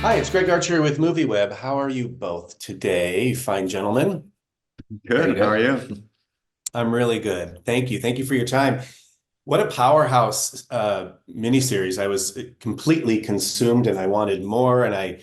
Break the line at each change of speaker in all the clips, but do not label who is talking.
Hi, it's Greg Archer with MovieWeb. How are you both today, fine gentlemen?
Very
Good. How are
good.
you?
I'm really good. Thank you. Thank you for your time. What a powerhouse miniseries. I was completely consumed and I wanted more. And I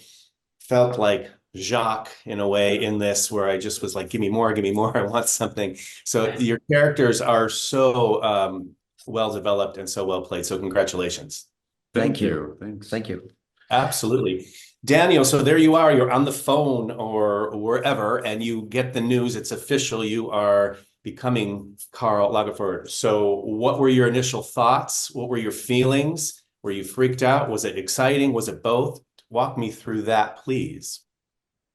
felt like Jacques in a way in this, where I just was like, give me more, give me more. I want something. So your characters are so well developed and so well played. So congratulations.
Thank
Thank
you.
you. Thanks.
Thank you.
Absolutely. Daniel, so there you are. You're on the phone or wherever, and you get the news. It's official. You are becoming Karl Lagerfeld. So, what were your initial thoughts? What were your feelings? Were you freaked out? Was it exciting? Was it both? Walk me through that, please.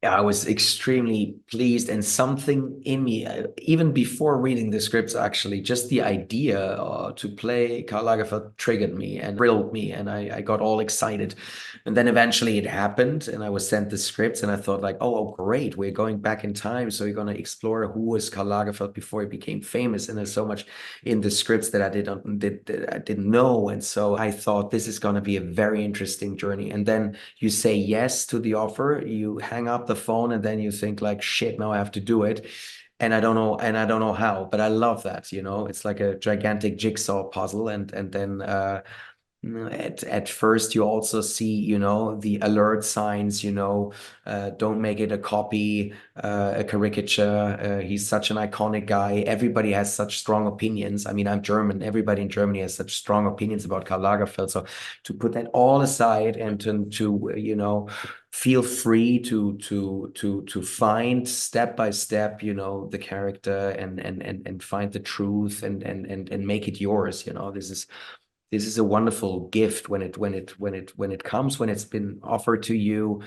Yeah, I was extremely pleased, and something in me, even before reading the scripts, actually, just the idea to play Karl Lagerfeld triggered me and thrilled me, and I got all excited. And then eventually it happened, and I was sent the scripts, and I thought like, oh, great, we're going back in time, so we're going to explore who was Karl Lagerfeld before he became famous. And there's so much in the scripts that I didn't know, and so I thought this is going to be a very interesting journey. And then you say yes to the offer, you hang up the phone, and then you think like, shit, now I have to do it. And I don't know how, but I love that, it's like a gigantic jigsaw puzzle. And then at first you also see, the alert signs, don't make it a copy, a caricature. He's such an iconic guy. Everybody has such strong opinions. I mean, I'm German. Everybody in Germany has such strong opinions about Karl Lagerfeld. So to put that all aside and to feel free to find step by step, the character and find the truth and make it yours. This is a wonderful gift when it comes, when it's been offered to you.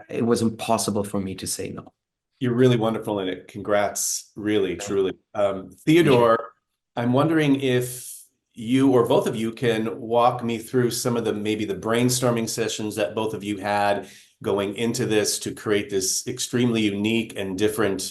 It was impossible for me to say no.
You're really wonderful in it. Congrats, really, truly.
Appreciate it.
Theodore, I'm wondering if you or both of you can walk me through some of the maybe the brainstorming sessions that both of you had going into this to create this extremely unique and different,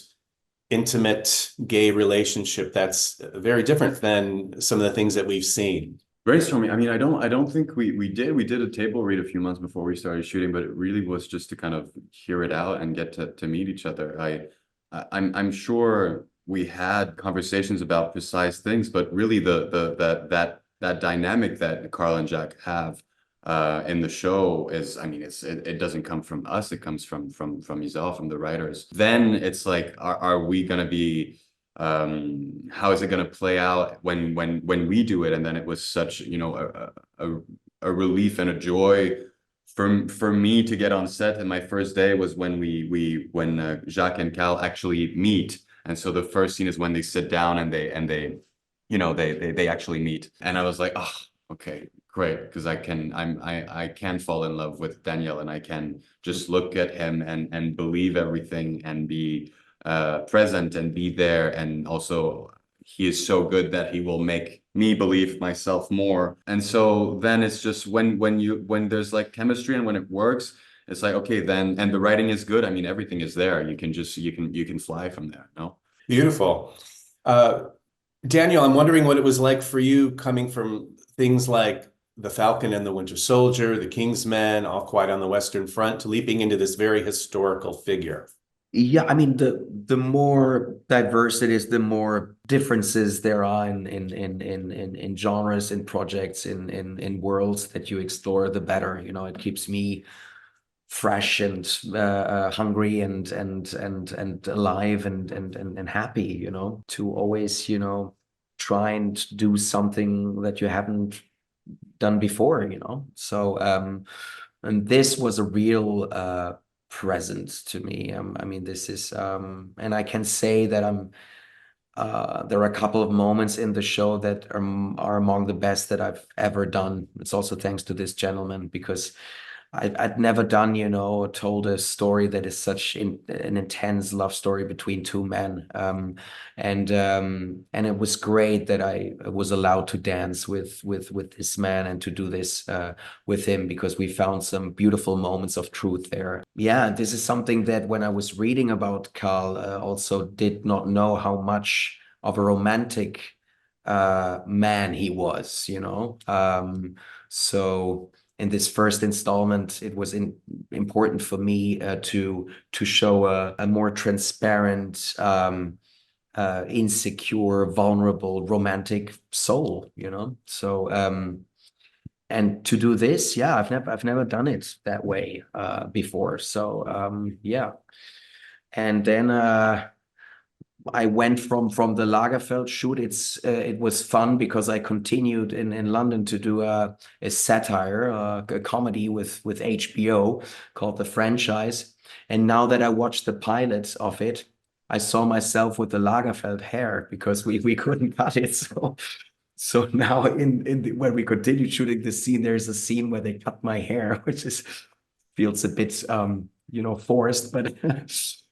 intimate gay relationship that's very different than some of the things that we've seen.
Brainstorming. I mean, I don't think we did a table read a few months before we started shooting, but it really was just to kind of hear it out and get to meet each other. I'm sure we had conversations about precise things, but really that dynamic that Carl and Jack have in the show is, I mean, it doesn't come from us. It comes from yourself, from the writers. Then it's like, are we gonna be how is it going to play out when we do it? And then it was such, a relief and a joy for me to get on set. And my first day was when when Jacques and Cal actually meet. And so the first scene is when they sit down and they actually meet. And I was like, oh, okay, great, because I can fall in love with Daniel, and I can just look at him and believe everything and be present and be there. And also, he is so good that he will make me believe myself more. And so then it's just when there's like chemistry and when it works, it's like, okay, then, and the writing is good. I mean, everything is there. You can fly from there. No.
Beautiful. Uh, Daniel, I'm wondering what it was like for you coming from things like The Falcon and the Winter Soldier, The King's Men, All Quiet on the Western Front, to leaping into this very historical figure.
Yeah, I mean, the more diverse it is, the more differences there are in genres, in projects, in worlds that you explore, the better. It keeps me fresh and hungry and alive and happy, to always, try and do something that you haven't done before. So and this was a real present to me. I mean, this is and I can say that there are a couple of moments in the show that are among the best that I've ever done. It's also thanks to this gentleman, because I'd never done, told a story that is such an intense love story between two men. And it was great that I was allowed to dance with this man and to do this with him, because we found some beautiful moments of truth there. Yeah, this is something that when I was reading about Carl, also did not know how much of a romantic man he was. So in this first installment, it was important for me to show a more transparent, insecure, vulnerable, romantic soul, you know. So and to do this, yeah, I've never done it that way before. So yeah, and then I went from the Lagerfeld shoot. It was fun because I continued in London to do a satire, a comedy with HBO called The Franchise. And now that I watched the pilot of it, I saw myself with the Lagerfeld hair because we couldn't cut it. So now when we continued shooting the scene, there's a scene where they cut my hair, which feels a bit forced, but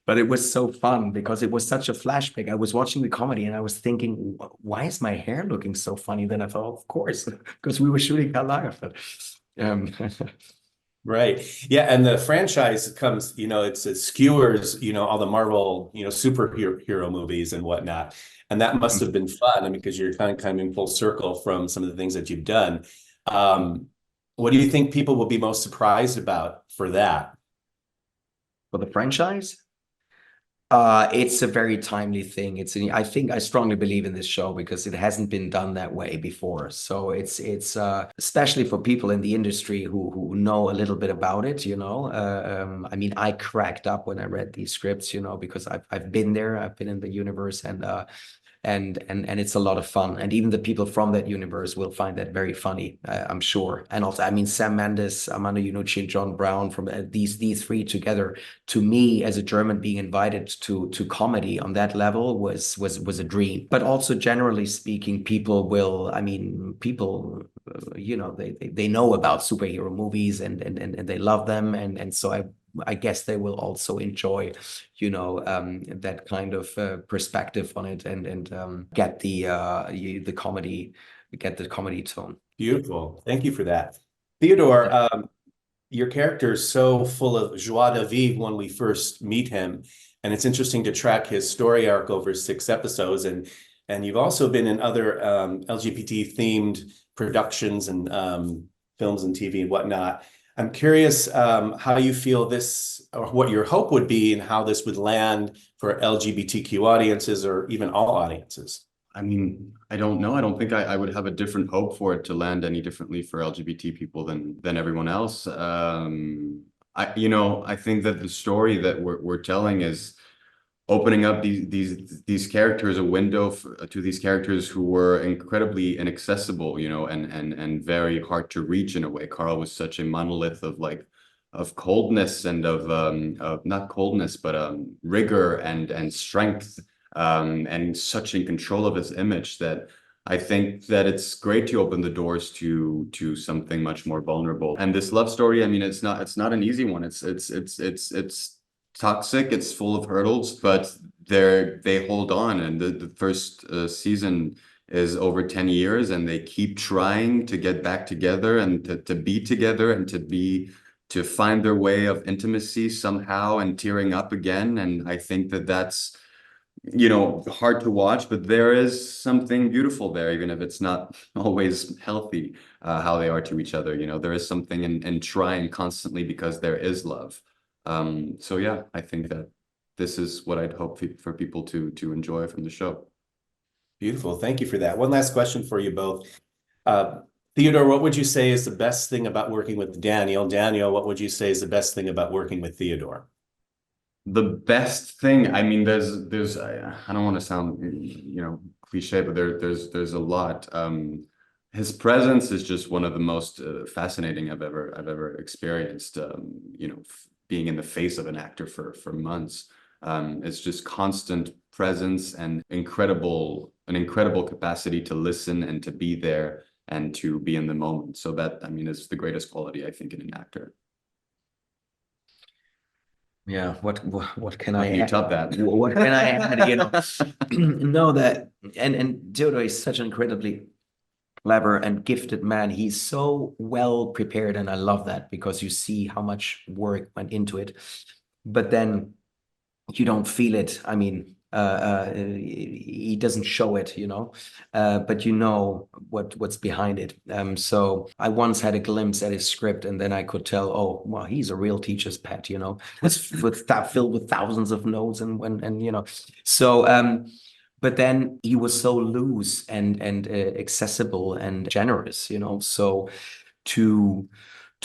but it was so fun because it was such a flashback. I was watching the comedy and I was thinking, why is my hair looking so funny? Then I thought, of course, because we were shooting Karl Lagerfeld.
Right. Yeah. And the franchise comes, it skewers, all the Marvel, superhero movies and whatnot. And that must have been fun. I mean, because you're kind of coming full circle from some of the things that you've done. What do you think people will be most surprised about for that?
For the franchise? It's a very timely thing. I strongly believe in this show because it hasn't been done that way before. So it's especially for people in the industry who know a little bit about it, I mean, I cracked up when I read these scripts, because I've been there, I've been in the universe, and it's a lot of fun. And even the people from that universe will find that very funny, I'm sure. And also, I mean, Sam Mendes, Armando Iannucci, and John Brown, from these three together, to me as a German, being invited to comedy on that level was a dream. But also, generally speaking, people, they know about superhero movies and they love them, and so I guess they will also enjoy, that kind of perspective on it and get the comedy tone.
Beautiful. Thank you for that. Theodore, your character is so full of joie de vivre when we first meet him. And it's interesting to track his story arc over 6 episodes. And you've also been in other LGBT themed productions and films and TV and whatnot. I'm curious how you feel this, or what your hope would be, and how this would land for LGBTQ audiences or even all audiences.
I mean, I don't know. I don't think I would have a different hope for it to land any differently for LGBT people than everyone else. I think that the story that we're telling is opening up these characters, a window to these characters who were incredibly inaccessible, and very hard to reach in a way. Karl was such a monolith of coldness and of not coldness, but rigor and strength, and such in control of his image that I think that it's great to open the doors to something much more vulnerable. And this love story, I mean, it's not an easy one. It's toxic, it's full of hurdles, but they hold on. And the first season is over 10 years, and they keep trying to get back together and to be together and to find their way of intimacy somehow and tearing up again. And I think that's hard to watch, but there is something beautiful there, even if it's not always healthy, how they are to each other. There is something in trying constantly because there is love. So yeah, I think that this is what I'd hope for people to enjoy from the show.
Beautiful. Thank you for that. One last question for you both. Theodore, what would you say is the best thing about working with Daniel? Daniel, what would you say is the best thing about working with Theodore?
The best thing, I mean, there's I don't want to sound cliche, but there's a lot. His presence is just one of the most fascinating I've ever experienced. Being in the face of an actor for months, it's just constant presence and an incredible capacity to listen and to be there and to be in the moment. So that, I mean, is the greatest quality I think in an actor.
Yeah, what can
How
I
can you
add?
top that?
What can I add? No, that and Théodore is such an incredibly clever and gifted man. He's so well prepared, and I love that because you see how much work went into it. But then you don't feel it. I mean, He doesn't show it, you know, but you know what's behind it. So I once had a glimpse at his script, and then I could tell, oh, well, he's a real teacher's pet, you know, it's filled with thousands of notes and you know, so but then he was so loose and accessible and generous, you know, so to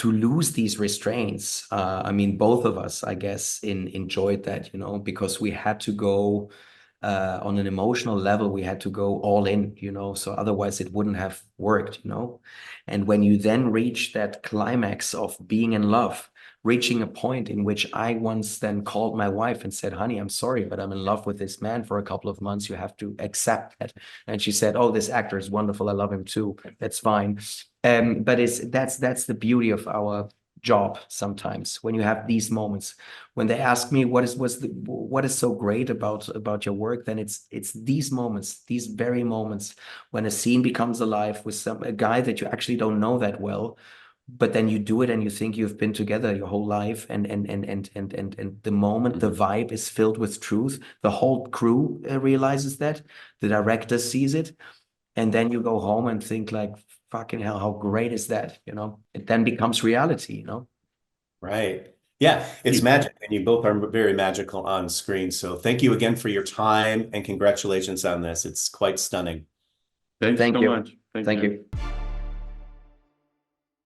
lose these restraints, I mean, both of us, I guess, enjoyed that, you know, because we had to go on an emotional level, we had to go all in, you know, so otherwise it wouldn't have worked, you know. And when you then reach that climax of being in love, reaching a point in which I once then called my wife and said, honey, I'm sorry, but I'm in love with this man for a couple of months. You have to accept that. And she said, oh, this actor is wonderful. I love him too. That's fine. But that's the beauty of our job sometimes, when you have these moments. When they ask me what is so great about your work, then it's these moments, these very moments when a scene becomes alive with a guy that you actually don't know that well, but then you do it and you think you've been together your whole life, and the moment the vibe is filled with truth, the whole crew realizes that, the director sees it, and then you go home and think like, fucking hell, how great is that? You know, it then becomes reality, you know?
Right. Yeah, it's magic, and you both are very magical on screen. So thank you again for your time, and congratulations on this. It's quite stunning.
Thanks
Thank
so
you.
much.
Thank you.